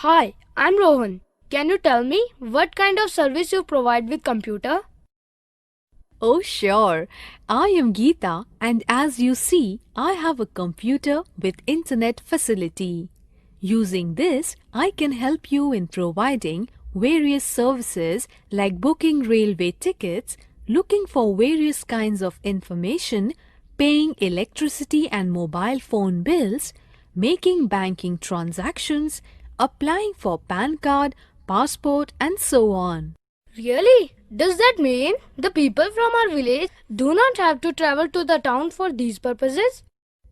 Hi, I'm Rohan. Can you tell me what kind of service you provide with computer? Oh, sure. I am Geeta, and as you see, I have a computer with internet facility. Using this, I can help you in providing various services like booking railway tickets, looking for various kinds of information, paying electricity and mobile phone bills, making banking transactions, applying for PAN card, passport, and so on. Really? Does that mean the people from our village do not have to travel to the town for these purposes?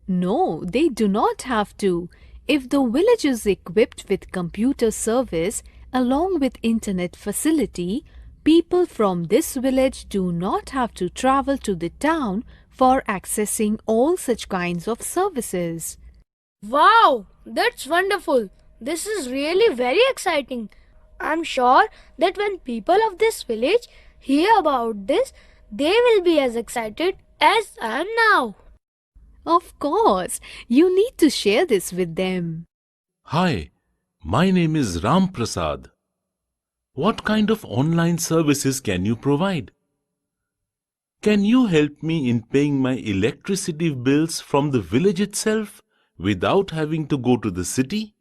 No, they do not have to. If the village is equipped with computer service along with internet facility, people from this village do not have to travel to the town for accessing all such kinds of services. Wow, that's wonderful. This is really very exciting. I'm sure that when people of this village hear about this, they will be as excited as I am now. Of course, you need to share this with them. Hi, my name is Ram Prasad. What kind of online services can you provide? Can you help me in paying my electricity bills from the village itself without having to go to the city?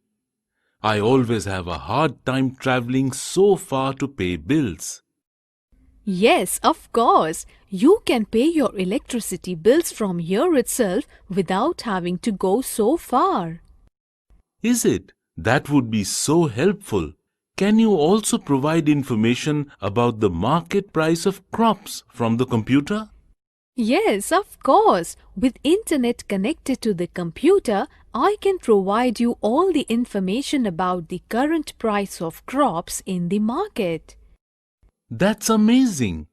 I always have a hard time traveling so far to pay bills. Yes, of course. You can pay your electricity bills from here itself without having to go so far. Is it? That would be so helpful. Can you also provide information about the market price of crops from the computer? Yes, of course. With internet connected to the computer, I can provide you all the information about the current price of crops in the market. That's amazing.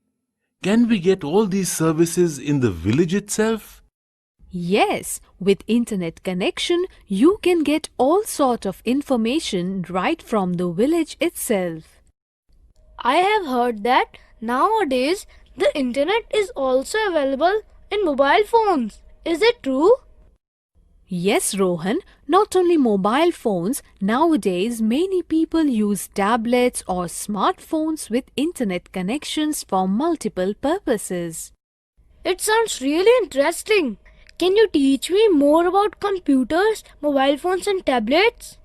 Can we get all these services in the village itself? Yes, with internet connection, you can get all sort of information right from the village itself. I have heard that nowadays the internet is also available in mobile phones. Is it true? Yes, Rohan, not only mobile phones, nowadays many people use tablets or smartphones with internet connections for multiple purposes. It sounds really interesting. Can you teach me more about computers, mobile phones, and tablets?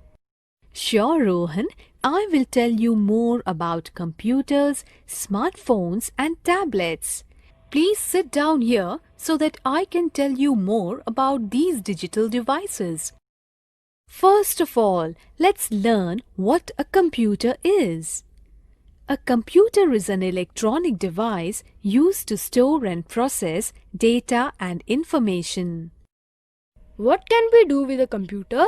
Sure, Rohan, I will tell you more about computers, smartphones, and tablets. Please sit down here so that I can tell you more about these digital devices. First of all, let's learn what a computer is. A computer is an electronic device used to store and process data and information. What can we do with a computer?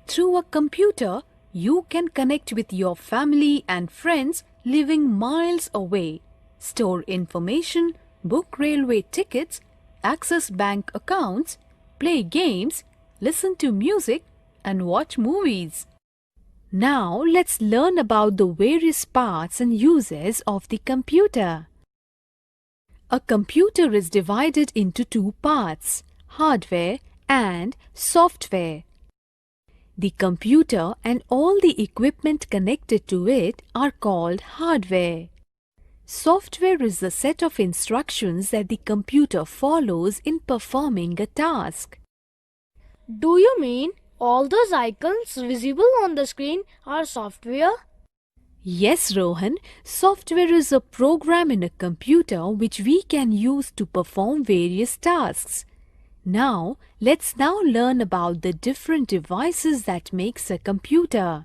Through a computer, you can connect with your family and friends living miles away, store information, book railway tickets, access bank accounts, play games, listen to music, and watch movies. Now let's learn about the various parts and uses of the computer. A computer is divided into two parts, hardware and software. The computer and all the equipment connected to it are called hardware. Software is the set of instructions that the computer follows in performing a task. Do you mean all those icons visible on the screen are software? Yes, Rohan, software is a program in a computer which we can use to perform various tasks. Now, let's learn about the different devices that makes a computer.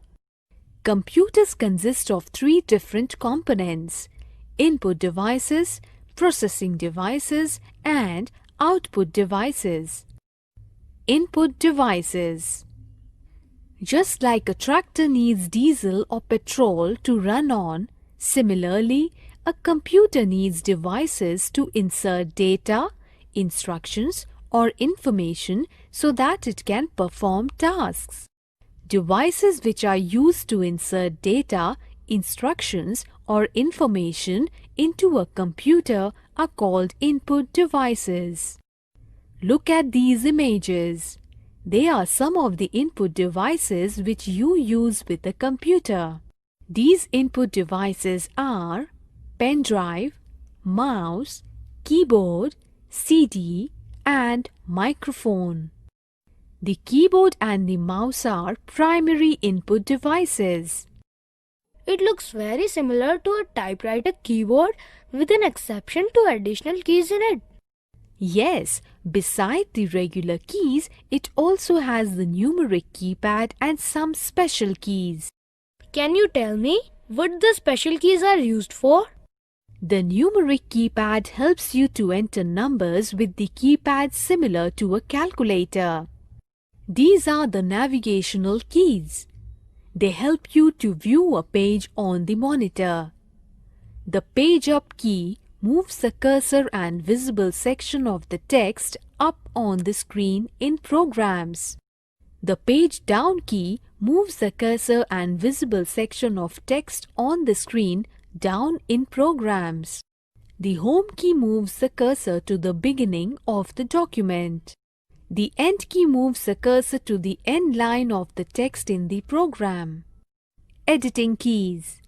Computers consist of three different components: input devices, processing devices, and output devices. Input devices. Just like a tractor needs diesel or petrol to run on, similarly, a computer needs devices to insert data, instructions, or information so that it can perform tasks. Devices which are used to insert data, instructions, or information into a computer are called input devices. Look at these images. They are some of the input devices which you use with a computer. These input devices are pen drive, mouse, keyboard, CD, and microphone. The keyboard and the mouse are primary input devices. It looks very similar to a typewriter keyboard with an exception to additional keys in it. Yes, beside the regular keys, it also has the numeric keypad and some special keys. Can you tell me what the special keys are used for? The numeric keypad helps you to enter numbers with the keypad similar to a calculator. These are the navigational keys. They help you to view a page on the monitor. The page up key moves the cursor and visible section of the text up on the screen in programs. The page down key moves the cursor and visible section of text on the screen down in programs. The home key moves the cursor to the beginning of the document. The end key moves the cursor to the end line of the text in the program. Editing keys.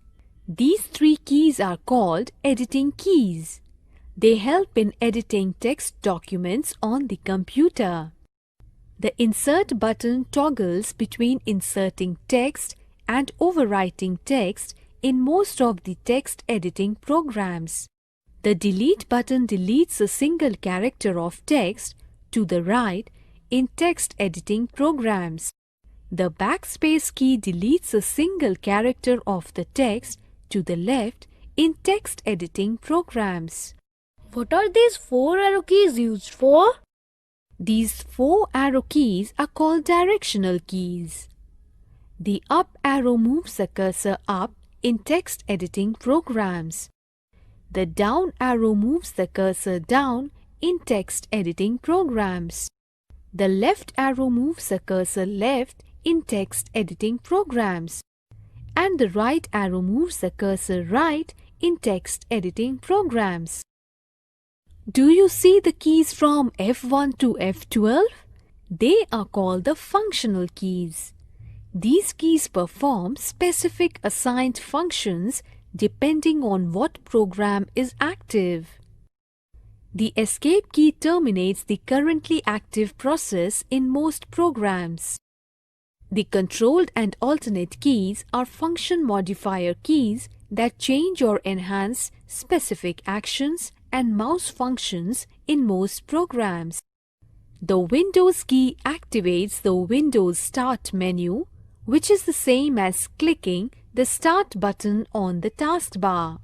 These three keys are called editing keys. They help in editing text documents on the computer. The insert button toggles between inserting text and overwriting text in most of the text editing programs. The delete button deletes a single character of text to the right in text editing programs. The backspace key deletes a single character of the text to the left in text editing programs. What are these 4 arrow keys used for? These 4 arrow keys are called directional keys. The up arrow moves the cursor up in text editing programs. The down arrow moves the cursor down in text editing programs. The left arrow moves the cursor left in text editing programs. And the right arrow moves the cursor right in text editing programs. Do you see the keys from F1 to F12? They are called the functional keys. These keys perform specific assigned functions depending on what program is active. The escape key terminates the currently active process in most programs. The controlled and alternate keys are function modifier keys that change or enhance specific actions and mouse functions in most programs. The Windows key activates the Windows Start menu, which is the same as clicking the Start button on the taskbar.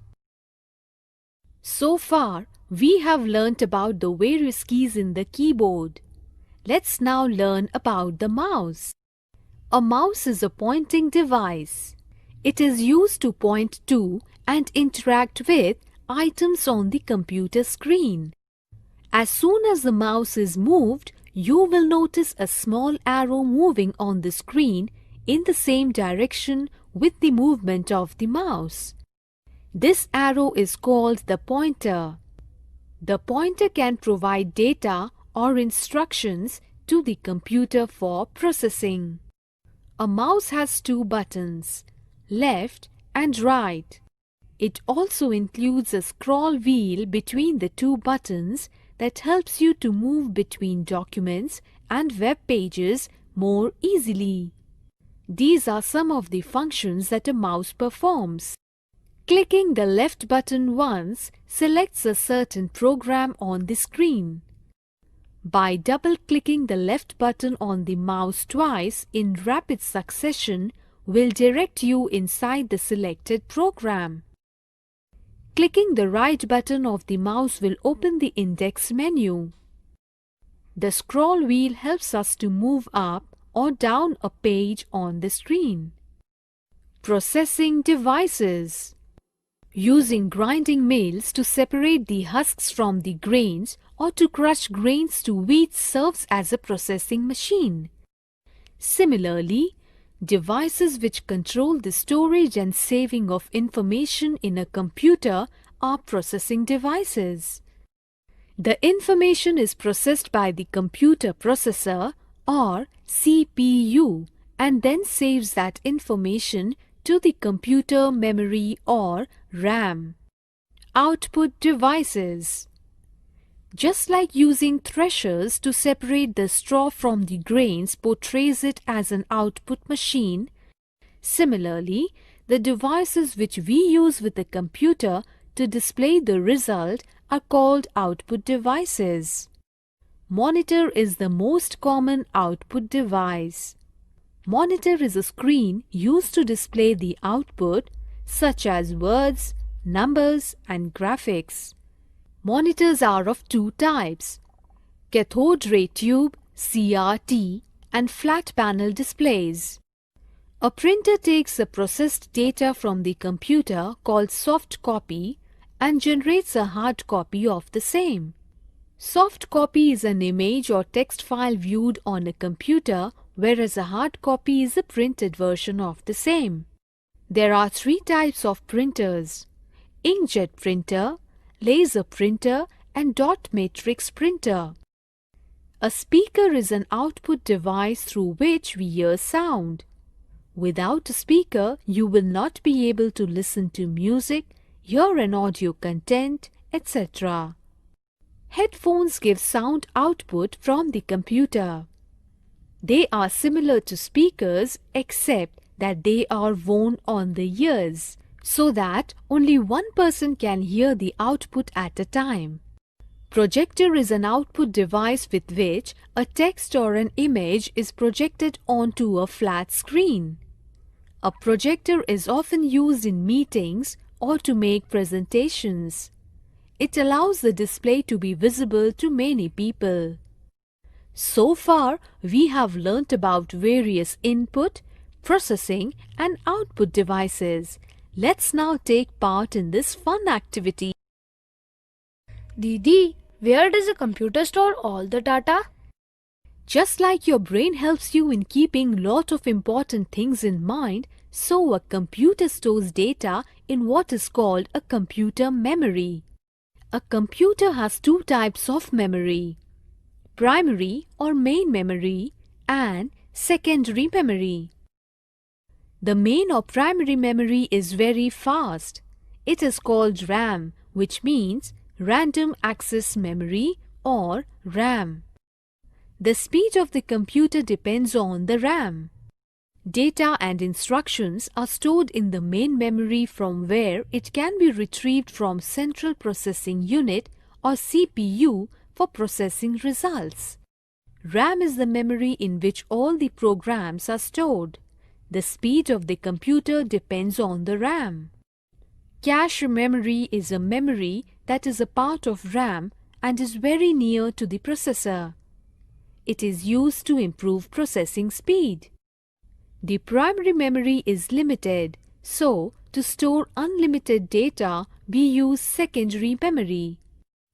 So far, we have learnt about the various keys in the keyboard. Let's now learn about the mouse. A mouse is a pointing device. It is used to point to and interact with items on the computer screen. As soon as the mouse is moved, you will notice a small arrow moving on the screen in the same direction with the movement of the mouse. This arrow is called the pointer. The pointer can provide data or instructions to the computer for processing. A mouse has 2 buttons, left and right. It also includes a scroll wheel between the 2 buttons that helps you to move between documents and web pages more easily. These are some of the functions that a mouse performs. Clicking the left button once selects a certain program on the screen. By double-clicking the left button on the mouse twice in rapid succession will direct you inside the selected program. Clicking the right button of the mouse will open the index menu. The scroll wheel helps us to move up or down a page on the screen. Processing devices. Using grinding mills to separate the husks from the grains or to crush grains to wheat serves as a processing machine. Similarly, devices which control the storage and saving of information in a computer are processing devices. The information is processed by the computer processor or CPU and then saves that information to the computer memory or RAM. Output devices. Just like using threshers to separate the straw from the grains portrays it as an output machine, similarly, the devices which we use with the computer to display the result are called output devices. Monitor is the most common output device. Monitor is a screen used to display the output such as words, numbers and graphics. Monitors are of two types: cathode ray tube (CRT) and flat panel displays. A printer takes the processed data from the computer called soft copy and generates a hard copy of the same. Soft copy is an image or text file viewed on a computer, whereas a hard copy is a printed version of the same. There are three types of printers: inkjet printer, laser printer and dot matrix printer. A speaker is an output device through which we hear sound. Without a speaker, you will not be able to listen to music, hear an audio content, etc. Headphones give sound output from the computer. They are similar to speakers except that they are worn on the ears, so that only one person can hear the output at a time. Projector is an output device with which a text or an image is projected onto a flat screen. A projector is often used in meetings or to make presentations. It allows the display to be visible to many people. So far, we have learnt about various input, processing and output devices. Let's now take part in this fun activity. Didi, where does a computer store all the data? Just like your brain helps you in keeping lot of important things in mind, so a computer stores data in what is called a computer memory. A computer has two types of memory: primary or main memory and secondary memory. The main or primary memory is very fast. It is called RAM, which means Random Access Memory or RAM. The speed of the computer depends on the RAM. Data and instructions are stored in the main memory from where it can be retrieved from Central Processing Unit or CPU for processing results. RAM is the memory in which all the programs are stored. The speed of the computer depends on the RAM. Cache memory is a memory that is a part of RAM and is very near to the processor. It is used to improve processing speed. The primary memory is limited, so to store unlimited data, we use secondary memory.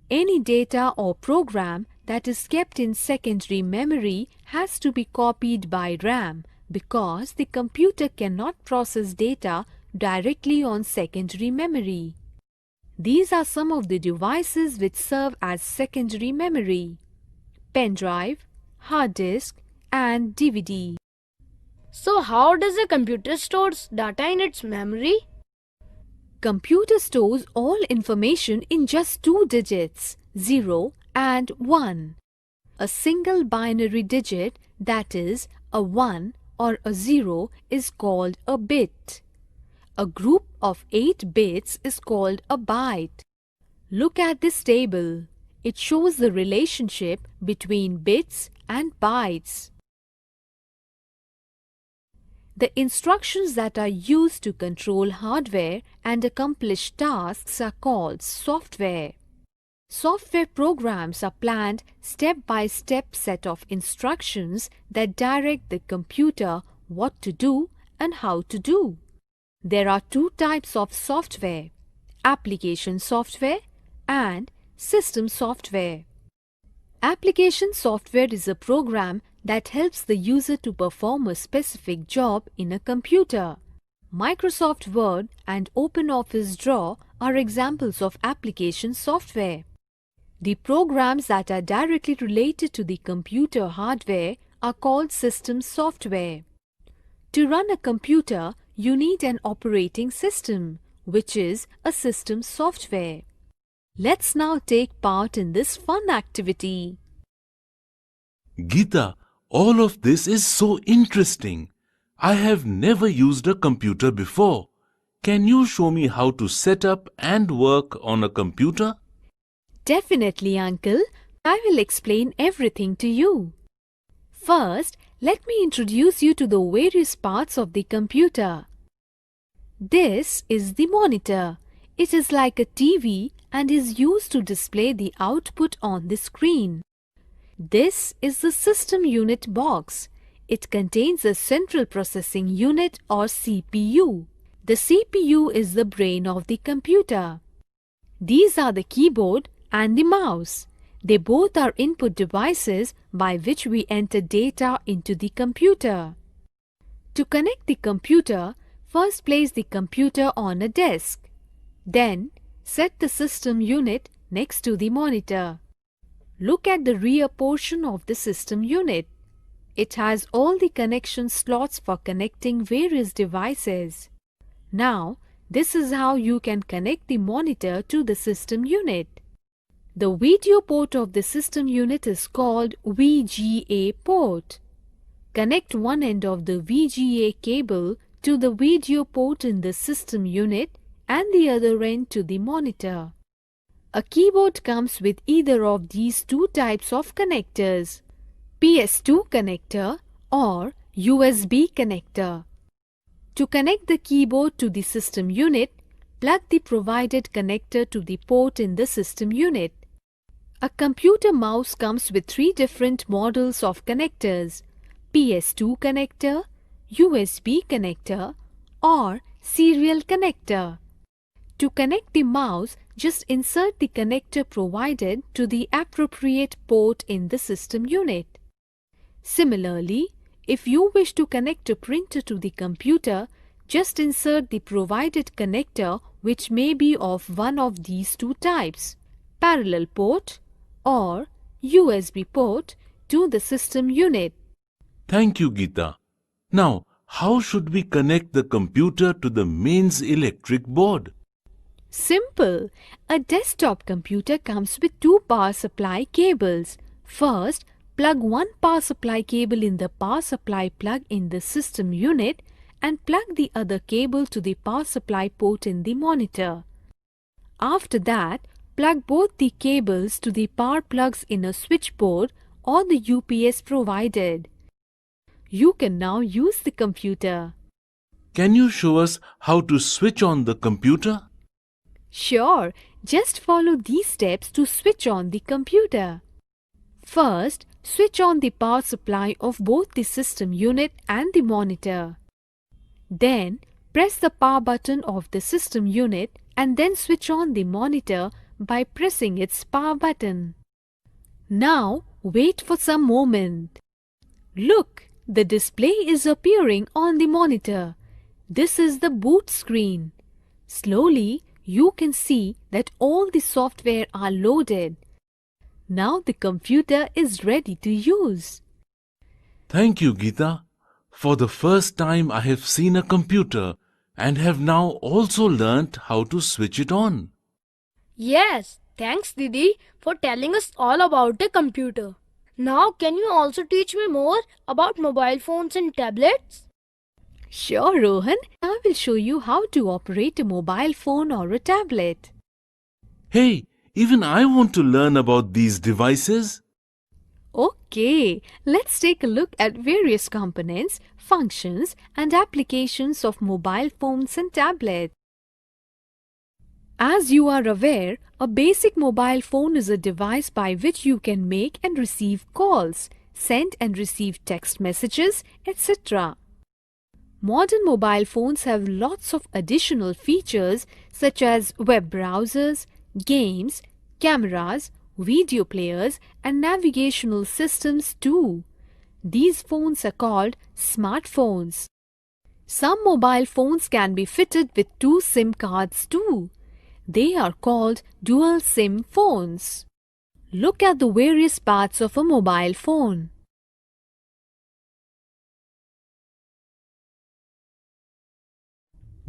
Any data or program that is kept in secondary memory has to be copied by RAM because the computer cannot process data directly on secondary memory. These are some of the devices which serve as secondary memory: pen drive, hard disk, and DVD. So how does a computer stores data in its memory? Computer stores all information in just two digits, 0 and 1. A single binary digit, that is, a 1 or a 0, is called a bit. A group of 8 bits is called a byte. Look at this table. It shows the relationship between bits and bytes. The instructions that are used to control hardware and accomplish tasks are called software. Software programs are planned step-by-step set of instructions that direct the computer what to do and how to do. There are two types of software: application software and system software. Application software is a program that helps the user to perform a specific job in a computer. Microsoft Word and OpenOffice Draw are examples of application software. The programs that are directly related to the computer hardware are called system software. To run a computer, you need an operating system, which is a system software. Let's now take part in this fun activity. Geeta, all of this is so interesting. I have never used a computer before. Can you show me how to set up and work on a computer? Definitely, Uncle. I will explain everything to you. First, let me introduce you to the various parts of the computer. This is the monitor. It is like a TV and is used to display the output on the screen. This is the system unit box. It contains a central processing unit or CPU. The CPU is the brain of the computer. These are the keyboard and the mouse. They both are input devices by which we enter data into the computer. To connect the computer, first place the computer on a desk. Then, set the system unit next to the monitor. Look at the rear portion of the system unit. It has all the connection slots for connecting various devices. Now, this is how you can connect the monitor to the system unit. The video port of the system unit is called VGA port. Connect one end of the VGA cable to the video port in the system unit and the other end to the monitor. A keyboard comes with either of these two types of connectors, PS2 connector or USB connector. To connect the keyboard to the system unit, plug the provided connector to the port in the system unit. A computer mouse comes with three different models of connectors: PS2 connector, USB connector, or serial connector. To connect the mouse, just insert the connector provided to the appropriate port in the system unit. Similarly, if you wish to connect a printer to the computer, just insert the provided connector, which may be of one of these two types: parallel port or USB port to the system unit. Thank you, Geeta. Now, how should we connect the computer to the mains electric board? Simple. A desktop computer comes with two power supply cables. First, plug one power supply cable in the power supply plug in the system unit and plug the other cable to the power supply port in the monitor. After that, plug both the cables to the power plugs in a switchboard or the UPS provided. You can now use the computer. Can you show us how to switch on the computer? Sure, just follow these steps to switch on the computer. First, switch on the power supply of both the system unit and the monitor. Then, press the power button of the system unit and then switch on the monitor by pressing its power button. Now, wait for some moment. Look, the display is appearing on the monitor. This is the boot screen. Slowly, you can see that all the software are loaded. Now the computer is ready to use. Thank you, Geeta. For the first time I have seen a computer and have now also learnt how to switch it on. Yes, thanks Didi for telling us all about a computer. Now can you also teach me more about mobile phones and tablets? Sure, Rohan. I will show you how to operate a mobile phone or a tablet. Hey, even I want to learn about these devices. Okay, let's take a look at various components, functions, and applications of mobile phones and tablets. As you are aware, a basic mobile phone is a device by which you can make and receive calls, send and receive text messages, etc. Modern mobile phones have lots of additional features such as web browsers, games, cameras, video players, and navigational systems too. These phones are called smartphones. Some mobile phones can be fitted with two SIM cards too. They are called dual SIM phones. Look at the various parts of a mobile phone.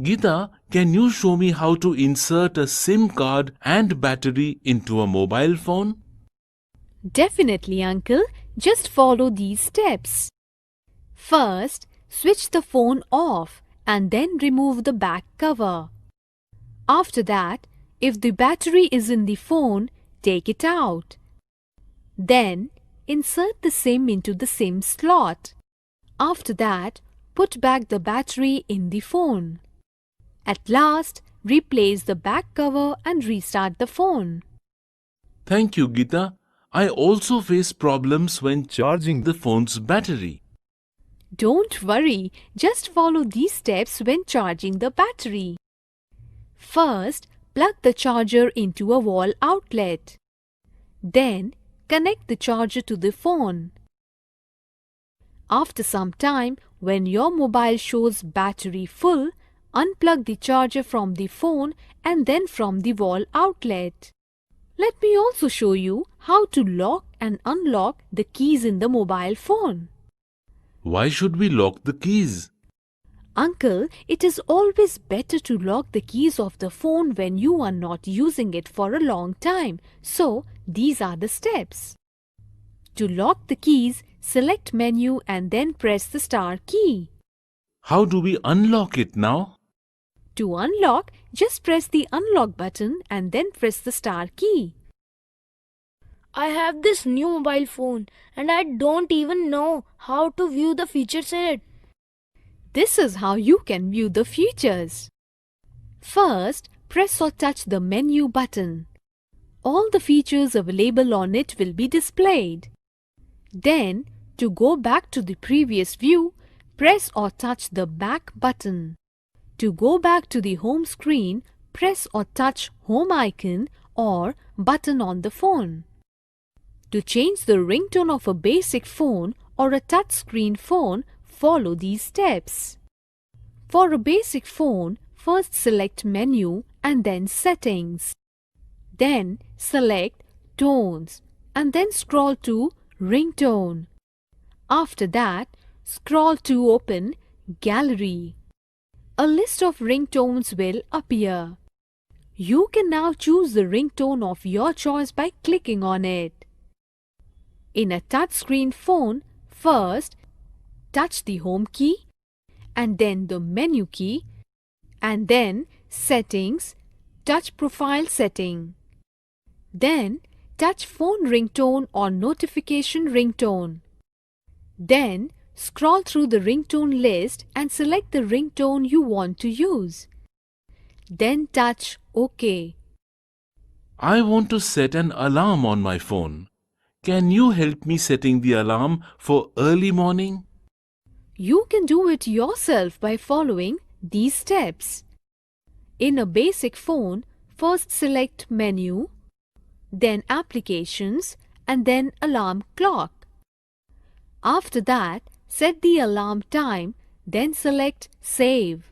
Geeta, can you show me how to insert a SIM card and battery into a mobile phone? Definitely, uncle. Just follow these steps. First, switch the phone off and then remove the back cover. After that, if the battery is in the phone, take it out. Then, insert the SIM into the SIM slot. After that, put back the battery in the phone. At last, replace the back cover and restart the phone. Thank you, Geeta. I also face problems when charging the phone's battery. Don't worry, just follow these steps when charging the battery. First, plug the charger into a wall outlet. Then, connect the charger to the phone. After some time, when your mobile shows battery full, unplug the charger from the phone and then from the wall outlet. Let me also show you how to lock and unlock the keys in the mobile phone. Why should we lock the keys? Uncle, it is always better to lock the keys of the phone when you are not using it for a long time. So, these are the steps. To lock the keys, select menu and then press the star key. How do we unlock it now? To unlock, just press the unlock button and then press the star key. I have this new mobile phone and I don't even know how to view the features in it. This is how you can view the features. First, press or touch the menu button. All the features available on it will be displayed. Then, to go back to the previous view, press or touch the back button. To go back to the home screen, press or touch home icon or button on the phone. To change the ringtone of a basic phone or a touchscreen phone, follow these steps. For a basic phone, first select menu and then settings. Then select tones and then scroll to ringtone. After that, scroll to open gallery. A list of ringtones will appear. You can now choose the ringtone of your choice by clicking on it. In a touchscreen phone, first touch the home key and then the menu key and then settings, touch profile setting. Then touch phone ringtone or notification ringtone. Then scroll through the ringtone list and select the ringtone you want to use. Then touch OK. I want to set an alarm on my phone. Can you help me setting the alarm for early morning? You can do it yourself by following these steps. In a basic phone, first select menu, then applications and then alarm clock. After that, set the alarm time, then select save.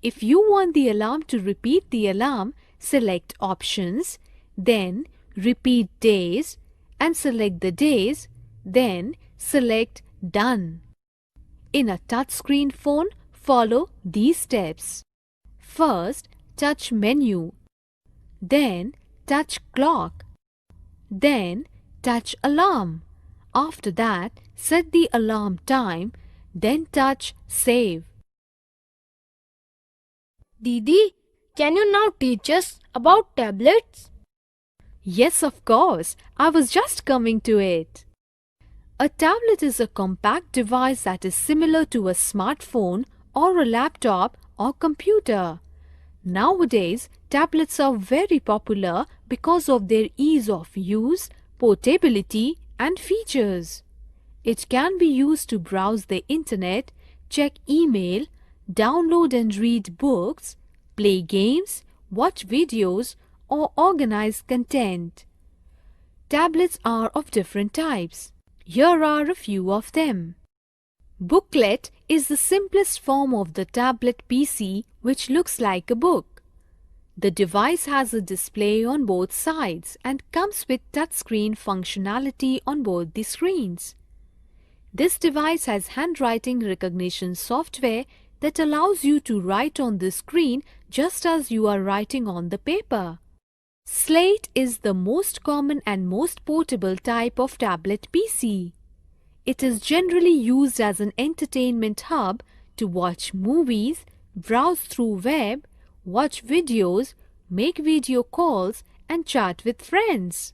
If you want the alarm to repeat the alarm, select options, then repeat days and select the days, then select done. In a touchscreen phone, follow these steps. First, touch menu, then touch clock, then touch alarm. After that, set the alarm time, then touch save. Didi, can you now teach us about tablets? Yes, of course. I was just coming to it. A tablet is a compact device that is similar to a smartphone or a laptop or computer. Nowadays, tablets are very popular because of their ease of use, portability, and features. It can be used to browse the internet, check email, download and read books, play games, watch videos, or organize content. Tablets are of different types. Here are a few of them. Booklet is the simplest form of the tablet PC, which looks like a book. The device has a display on both sides and comes with touchscreen functionality on both the screens. This device has handwriting recognition software that allows you to write on the screen just as you are writing on the paper. Slate is the most common and most portable type of tablet PC. It is generally used as an entertainment hub to watch movies, browse through web, watch videos, make video calls, and chat with friends.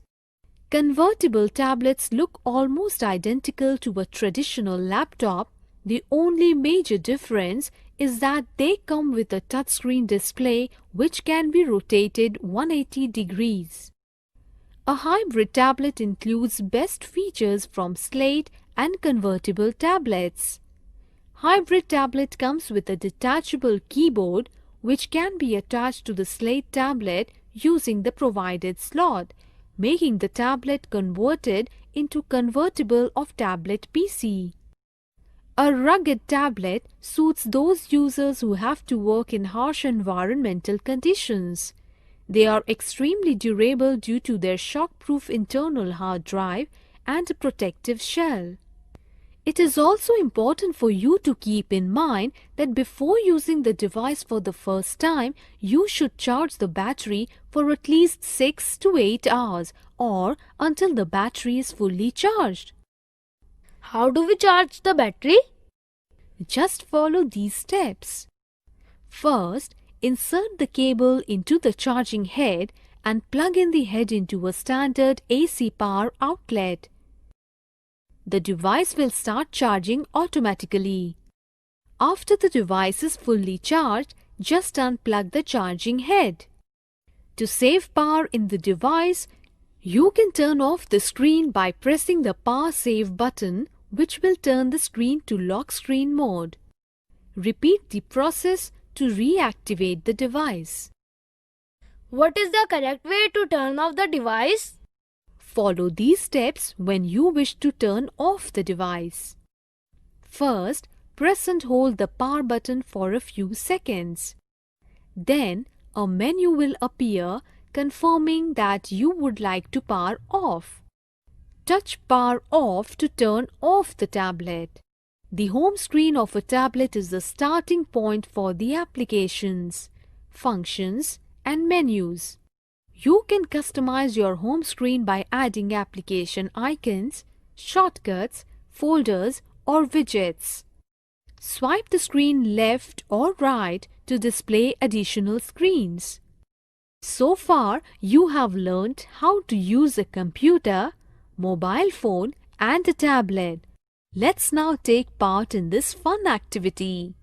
Convertible tablets look almost identical to a traditional laptop. The only major difference is that they come with a touchscreen display which can be rotated 180 degrees. A hybrid tablet includes best features from Slate and convertible tablets. Hybrid tablet comes with a detachable keyboard which can be attached to the Slate tablet using the provided slot, making the tablet converted into convertible of tablet PC. A rugged tablet suits those users who have to work in harsh environmental conditions. They are extremely durable due to their shock-proof internal hard drive and a protective shell. It is also important for you to keep in mind that before using the device for the first time, you should charge the battery for at least 6 to 8 hours or until the battery is fully charged. How do we charge the battery? Just follow these steps. First, insert the cable into the charging head and plug in the head into a standard AC power outlet. The device will start charging automatically. After the device is fully charged, just unplug the charging head. To save power in the device, you can turn off the screen by pressing the power save button, which will turn the screen to lock screen mode. Repeat the process to reactivate the device. What is the correct way to turn off the device? Follow these steps when you wish to turn off the device. First, press and hold the power button for a few seconds. Then, a menu will appear confirming that you would like to power off. Touch Power Off to turn off the tablet. The home screen of a tablet is the starting point for the applications, functions, and menus. You can customize your home screen by adding application icons, shortcuts, folders, or widgets. Swipe the screen left or right to display additional screens. So far, you have learned how to use a computer, mobile phone, and a tablet. Let's now take part in this fun activity.